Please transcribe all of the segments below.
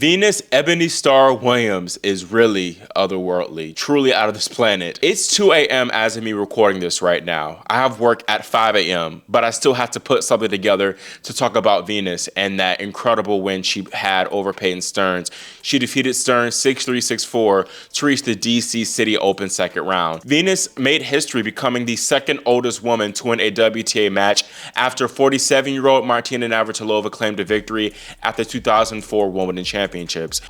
Venus Ebony Star Williams is really otherworldly, truly out of this planet. It's 2 a.m. as of me recording this right now. I have work at 5 a.m., but I still have to put something together to talk about Venus and that incredible win she had over Peyton Stearns. She defeated Stearns 6-3, 6-4 to reach the DC Citi Open second round. Venus made history, becoming the second oldest woman to win a WTA match after 47-year-old Martina Navratilova claimed a victory at the 2004 Wimbledon Championships.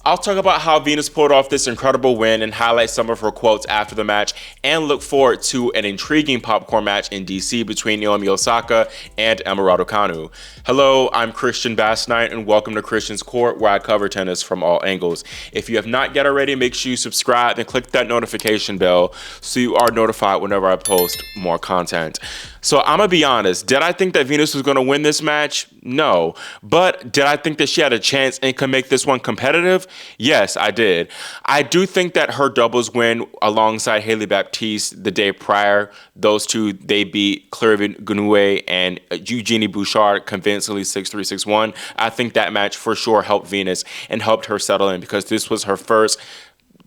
I'll talk about how Venus pulled off this incredible win and highlight some of her quotes after the match, and look forward to an intriguing popcorn match in DC between Naomi Osaka and Emma Raducanu. Hello, I'm Christian Bass-Knight, and welcome to Christian's Court, where I cover tennis from all angles. If you have not yet already, make sure you subscribe and click that notification bell so you are notified whenever I post more content. So I'm gonna be honest, did I think that Venus was gonna win this match? No. But did I think that she had a chance and could make this one competitive? Yes, I did. I do think that her doubles win alongside Hailey Baptiste the day prior, those two, they beat Claire Ganouet and Eugenie Bouchard convincingly 6-3, 6-1. I think that match for sure helped Venus and helped her settle in, because this was her first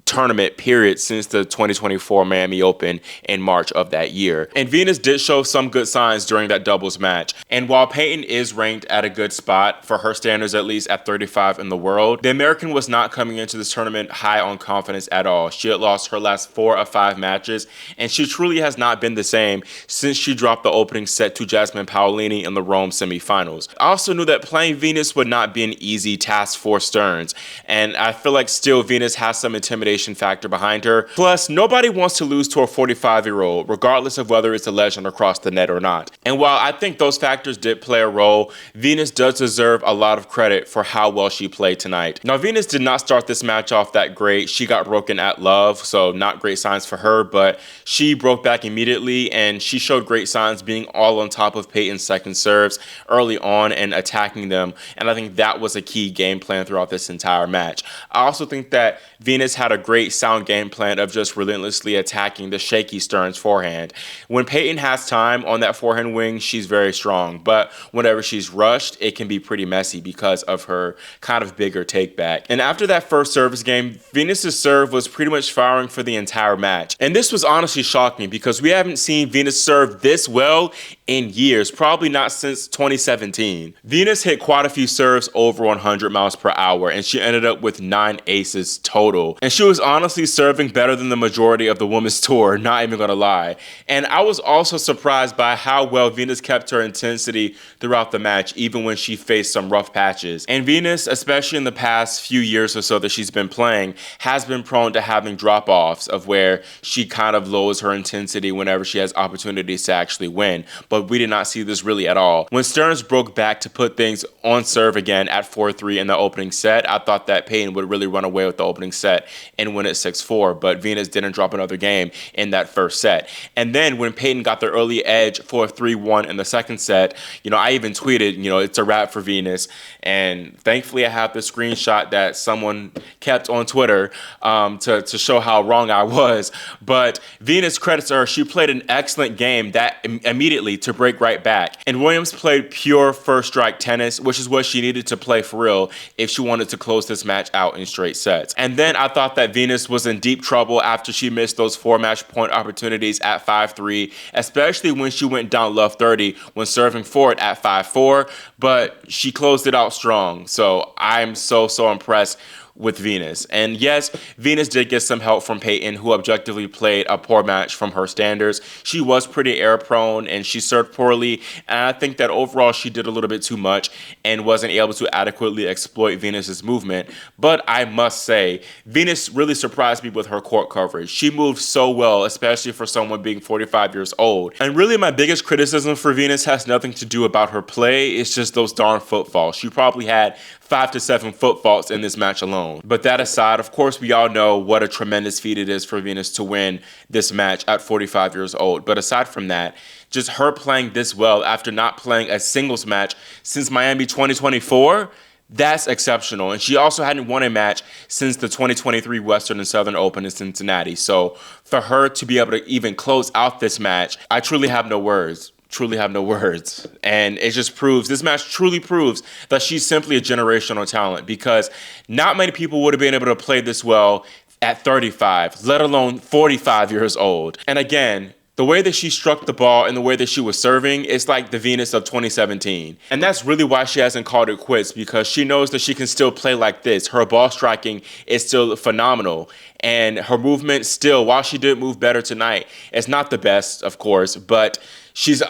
tournament period since the 2024 Miami Open in March of that year. And Venus did show some good signs during that doubles match. And while Peyton is ranked at a good spot, for her standards at least, at 35 in the world, the American was not coming into this tournament high on confidence at all. She had lost her last 4 of 5 matches, and she truly has not been the same since she dropped the opening set to Jasmine Paolini in the Rome semifinals. I also knew that playing Venus would not be an easy task for Stearns, and I feel like still Venus has some intimidation factor behind her. Plus, nobody wants to lose to a 45-year-old, regardless of whether it's a legend across the net or not. And while I think those factors did play a role, Venus does deserve a lot of credit for how well she played tonight. Now, Venus did not start this match off that great. She got broken at love, so not great signs for her, but she broke back immediately, and she showed great signs being all on top of Peyton's second serves early on and attacking them, and I think that was a key game plan throughout this entire match. I also think that Venus had a great sound game plan of just relentlessly attacking the shaky Stearns forehand. When Peyton has time on that forehand wing, she's very strong, but whenever she's rushed, it can be pretty messy because of her kind of bigger take back. And after that first service game, Venus's serve was pretty much firing for the entire match. And this was honestly shocking because we haven't seen Venus serve this well in years, probably not since 2017. Venus hit quite a few serves over 100 miles per hour, and she ended up with 9 aces total. And she was honestly serving better than the majority of the women's tour, not even gonna lie. And I was also surprised by how well Venus kept her intensity throughout the match, even when she faced some rough patches. And Venus, especially in the past few years or so that she's been playing, has been prone to having drop-offs of where she kind of lowers her intensity whenever she has opportunities to actually win. But we did not see this really at all. When Stearns broke back to put things on serve again at 4-3 in the opening set, I thought that Peyton would really run away with the opening set and win it 6-4, but Venus didn't drop another game in that first set. And then when Peyton got the early edge for a 3-1 in the second set, I even tweeted, it's a wrap for Venus. And thankfully I have the screenshot that someone kept on Twitter to show how wrong I was. But Venus, credits her, she played an excellent game that immediately to break right back. And Williams played pure first strike tennis, which is what she needed to play for real if she wanted to close this match out in straight sets. And then I thought that Venus was in deep trouble after she missed those 4 match point opportunities at 5-3, especially when she went down love 30 when serving forward at 5-4, but she closed it out strong. So I'm so impressed with Venus. And yes, Venus did get some help from Peyton, who objectively played a poor match from her standards. She was pretty error prone and she served poorly, and I think that overall she did a little bit too much and wasn't able to adequately exploit Venus's movement. But I must say, Venus really surprised me with her court coverage. She moved so well, especially for someone being 45 years old. And really my biggest criticism for Venus has nothing to do about her play, it's just those darn footfalls. She probably had 5 to 7 foot faults in this match alone. But that aside, of course, we all know what a tremendous feat it is for Venus to win this match at 45 years old. But aside from that, just her playing this well after not playing a singles match since Miami 2024, that's exceptional. And she also hadn't won a match since the 2023 Western and Southern Open in Cincinnati. So for her to be able to even close out this match, I truly have no words. truly have no words. And it just proves, this match truly proves that she's simply a generational talent, because not many people would have been able to play this well at 35, let alone 45 years old. And again, the way that she struck the ball and the way that she was serving, it's like the Venus of 2017. And that's really why she hasn't called it quits, because she knows that she can still play like this. Her ball striking is still phenomenal. And her movement still, while she did move better tonight, it's not the best, of course, but she's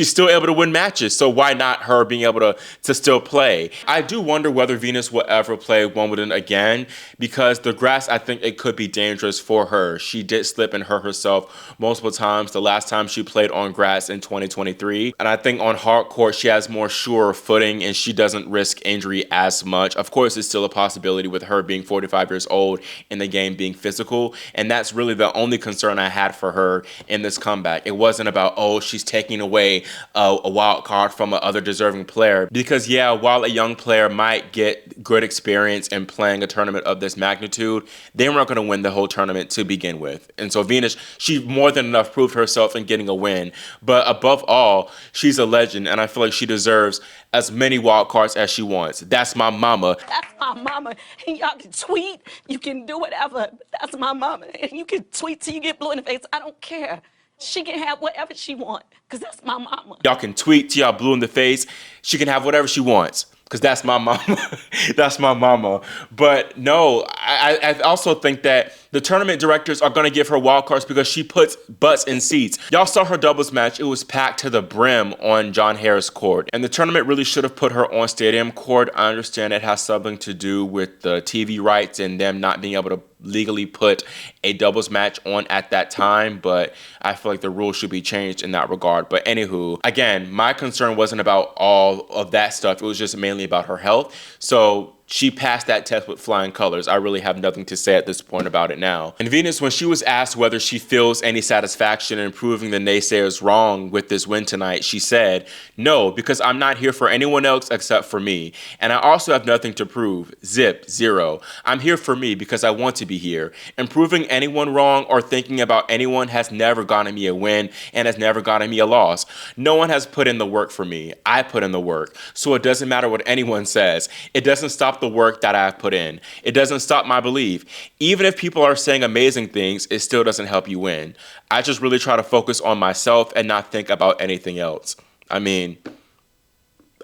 still able to win matches. So why not her being able to still play? I do wonder whether Venus will ever play Wimbledon again, because the grass, I think it could be dangerous for her. She did slip and hurt herself multiple times the last time she played on grass in 2023. And I think on hard court, she has more sure footing and she doesn't risk injury as much. Of course, it's still a possibility with her being 45 years old and the game being physical. And that's really the only concern I had for her in this comeback. It wasn't about, oh, she's taking away a wild card from another deserving player. Because yeah, while a young player might get good experience in playing a tournament of this magnitude, they weren't going to win the whole tournament to begin with. And so Venus, she more than enough proved herself in getting a win. But above all, she's a legend, and I feel like she deserves as many wild cards as she wants. That's my mama. That's my mama. And y'all can tweet, you can do whatever. That's my mama. And you can tweet till you get blue in the face. I don't care. She can have whatever she wants, because that's my mama. Y'all can tweet till y'all blue in the face. She can have whatever she wants, because that's my mama. That's my mama. But no, I also think that the tournament directors are going to give her wild cards because she puts butts in seats. Y'all saw her doubles match. It was packed to the brim on John Harris court. And the tournament really should have put her on stadium court. I understand it has something to do with the TV rights and them not being able to legally put a doubles match on at that time, but I feel like the rules should be changed in that regard. But anywho, again, my concern wasn't about all of that stuff. It was just mainly about her health. So she passed that test with flying colors. I really have nothing to say at this point about it now. And Venus, when she was asked whether she feels any satisfaction in proving the naysayers wrong with this win tonight, she said, "No, because I'm not here for anyone else except for me. And I also have nothing to prove. Zip, zero. I'm here for me because I want to be here. And proving anyone wrong or thinking about anyone has never gotten me a win and has never gotten me a loss. No one has put in the work for me. I put in the work. So it doesn't matter what anyone says. It doesn't stop the work that I've put in. It doesn't stop my belief. Even if people are saying amazing things, it still doesn't help you win. I just really try to focus on myself and not think about anything else." I mean,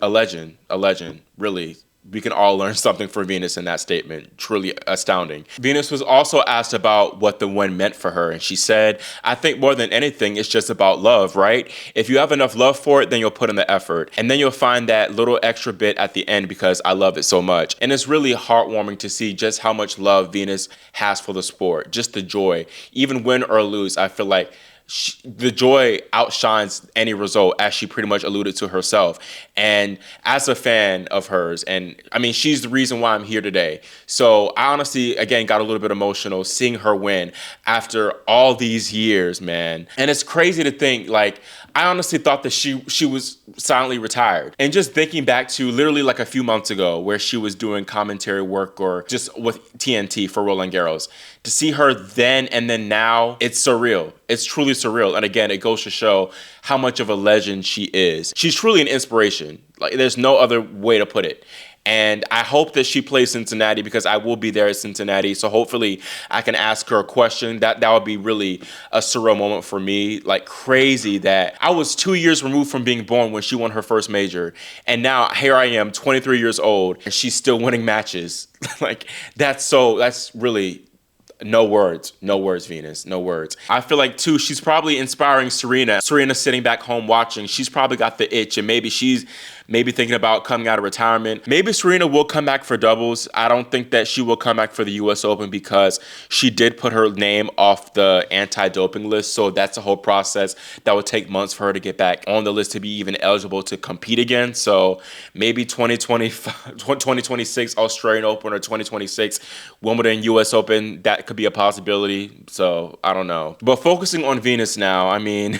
a legend, really. We can all learn something from Venus in that statement. Truly astounding. Venus was also asked about what the win meant for her, and she said, "I think more than anything, it's just about love, right? If you have enough love for it, then you'll put in the effort. And then you'll find that little extra bit at the end because I love it so much." And it's really heartwarming to see just how much love Venus has for the sport. Just the joy. Even win or lose, I feel like the joy outshines any result, as she pretty much alluded to herself. And as a fan of hers, and I mean, she's the reason why I'm here today. So I honestly, again, got a little bit emotional seeing her win after all these years, man. And it's crazy to think, like, I honestly thought that she was silently retired. And just thinking back to literally like a few months ago where she was doing commentary work or just with TNT for Roland Garros, to see her then and then now, it's surreal. It's truly surreal. And again, it goes to show how much of a legend she is. She's truly an inspiration. Like, there's no other way to put it. And I hope that she plays Cincinnati, because I will be there at Cincinnati. So hopefully I can ask her a question. That would be really a surreal moment for me. Like, crazy that I was 2 years removed from being born when she won her first major. And now here I am, 23 years old, and she's still winning matches. Like, that's really no words, Venus, no words. I feel like too, she's probably inspiring Serena. Serena sitting back home watching, she's probably got the itch, and maybe she's thinking about coming out of retirement. Maybe Serena will come back for doubles. I don't think that she will come back for the US Open, because she did put her name off the anti-doping list. So that's a whole process that would take months for her to get back on the list to be even eligible to compete again. So maybe 2026 Australian Open or 2026 Wimbledon US Open, that could be a possibility. So I don't know. But focusing on Venus now, I mean,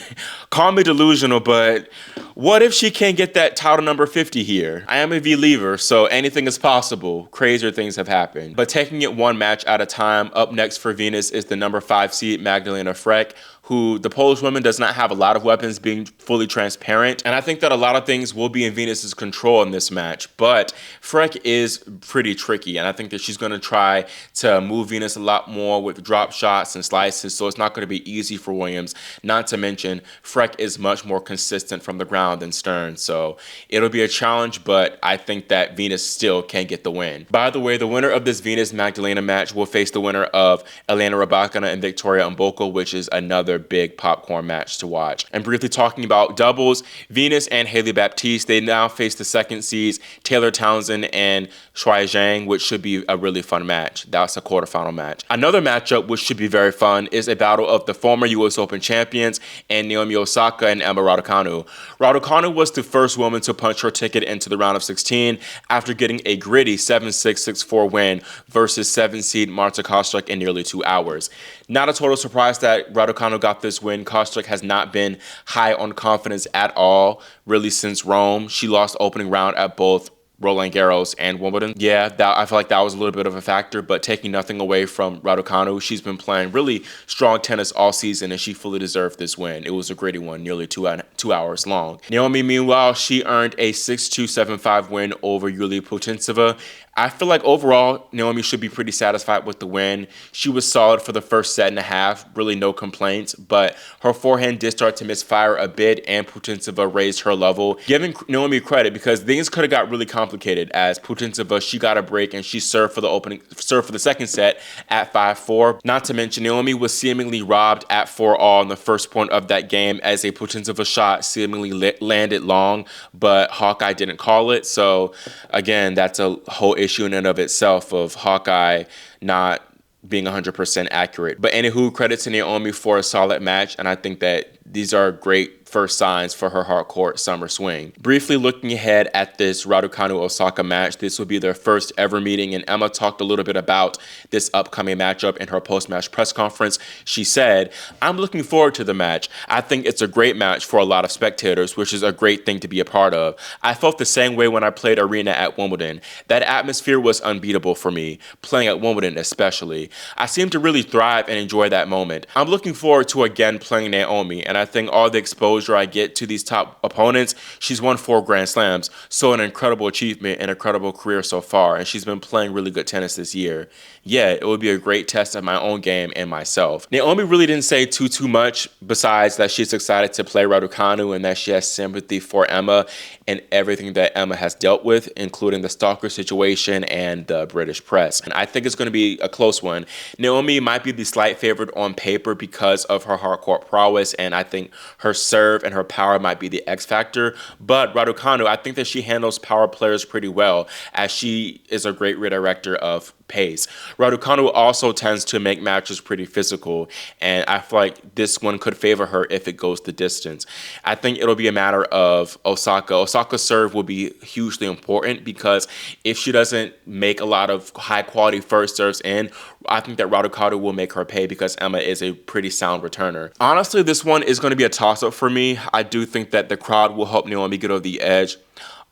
call me delusional, but what if she can't get that title number 50 here? I am a believer, so anything is possible. Crazier things have happened. But taking it one match at a time, up next for Venus is the number 5 seed Magdalena Freck, who the Polish woman does not have a lot of weapons, being fully transparent. And I think that a lot of things will be in Venus's control in this match. But Freck is pretty tricky, and I think that she's going to try to move Venus a lot more with drop shots and slices, so it's not going to be easy for Williams. Not to mention, Freck is much more consistent from the ground than Stearns, so it'll be a challenge, but I think that Venus still can get the win. By the way, the winner of this Venus-Magdalena match will face the winner of Emma Raducanu and Victoria Mboko, which is another big popcorn match to watch. And briefly talking about doubles, Venus and Haley Baptiste, they now face the second seeds Taylor Townsend and Shuai Zhang, which should be a really fun match. That's a quarterfinal match. Another matchup which should be very fun is a battle of the former US Open champions and Naomi Osaka and Emma Raducanu. Raducanu was the first woman to punch her ticket into the round of 16 after getting a gritty 7-6, 6-4 win versus 7-seed Marta Kostyuk in nearly 2 hours. Not a total surprise that Raducanu got this win. Kostyuk has not been high on confidence at all, really, since Rome. She lost the opening round at both Roland Garros and Wimbledon. Yeah, I feel like that was a little bit of a factor, but taking nothing away from Raducanu, she's been playing really strong tennis all season, and she fully deserved this win. It was a gritty one, nearly 2 hours long. Naomi, meanwhile, she earned a 6-2, 7-5 win over Yulia Putintseva. I feel like overall, Naomi should be pretty satisfied with the win. She was solid for the first set and a half, really no complaints, but her forehand did start to misfire a bit, and Putintseva raised her level. Giving Naomi credit, because things could have got really complicated as Putintseva, she got a break and she served for the second set at 5-4. Not to mention, Naomi was seemingly robbed at 4-all in the first point of that game as a Putintseva shot seemingly landed long, but Hawkeye didn't call it. So again, that's a whole issue in and of itself of Hawkeye not being 100% accurate. But anywho, credit to Naomi for a solid match, and I think that these are great first signs for her hardcourt summer swing. Briefly looking ahead at this Raducanu-Osaka match, this will be their first ever meeting, and Emma talked a little bit about this upcoming matchup in her post-match press conference. She said, "I'm looking forward to the match. I think it's a great match for a lot of spectators, which is a great thing to be a part of. I felt the same way when I played Arena at Wimbledon. That atmosphere was unbeatable for me, playing at Wimbledon especially. I seemed to really thrive and enjoy that moment. I'm looking forward to again playing Naomi, and I think all the exposure I get to these top opponents, she's won 4 Grand Slams, so an incredible achievement and incredible career so far, and she's been playing really good tennis this year. Yeah, it would be a great test of my own game and myself." Naomi really didn't say too much besides that she's excited to play Raducanu and that she has sympathy for Emma and everything that Emma has dealt with, including the stalker situation and the British press. And I think it's going to be a close one. Naomi might be the slight favorite on paper because of her hardcourt prowess, and I think her serve and her power might be the X factor. But Raducanu, I think that she handles power players pretty well, as she is a great redirector of pace. Raducanu also tends to make matches pretty physical, and I feel like this one could favor her if it goes the distance. I think it'll be a matter of Osaka. Osaka's serve will be hugely important, because if she doesn't make a lot of high-quality first serves in, I think that Raducanu will make her pay, because Emma is a pretty sound returner. Honestly, this one is going to be a toss-up for me. I do think that the crowd will help Naomi get over the edge.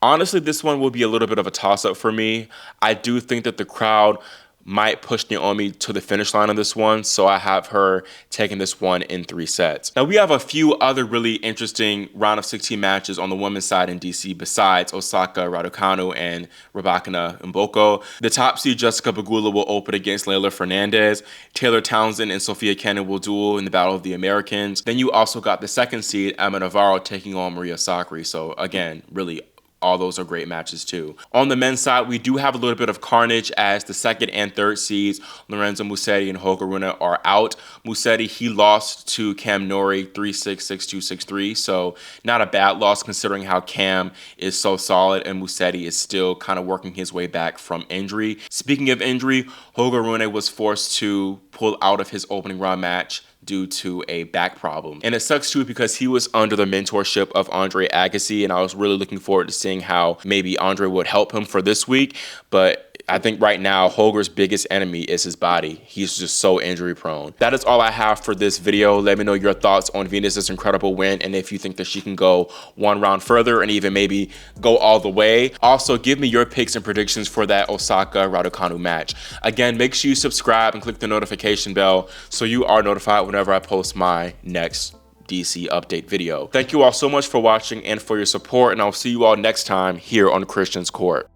Honestly, this one will be a little bit of a toss-up for me. I do think that the crowd might push Naomi to the finish line on this one, so I have her taking this one in 3 sets. Now, we have a few other really interesting round of 16 matches on the women's side in DC besides Osaka, Raducanu, and Raducanu Mboko. The top seed Jessica Pegula will open against Leylah Fernandez. Taylor Townsend and Sophia Kenin will duel in the Battle of the Americans. Then you also got the second seed Emma Navarro taking on Maria Sakkari. So again, really all those are great matches too. On the men's side, we do have a little bit of carnage as the second and third seeds, Lorenzo Musetti and Holger Rune, are out. Musetti, he lost to Cam Norrie 3-6, 6-2, 6-3, so not a bad loss considering how Cam is so solid and Musetti is still kind of working his way back from injury. Speaking of injury, Holger Rune was forced to pull out of his opening round match due to a back problem. And it sucks too because he was under the mentorship of Andre Agassi, and I was really looking forward to seeing how maybe Andre would help him for this week, but I think right now, Holger's biggest enemy is his body. He's just so injury prone. That is all I have for this video. Let me know your thoughts on Venus's incredible win and if you think that she can go one round further and even maybe go all the way. Also, give me your picks and predictions for that Osaka-Raducanu match. Again, make sure you subscribe and click the notification bell so you are notified whenever I post my next DC update video. Thank you all so much for watching and for your support, and I'll see you all next time here on Christian's Court.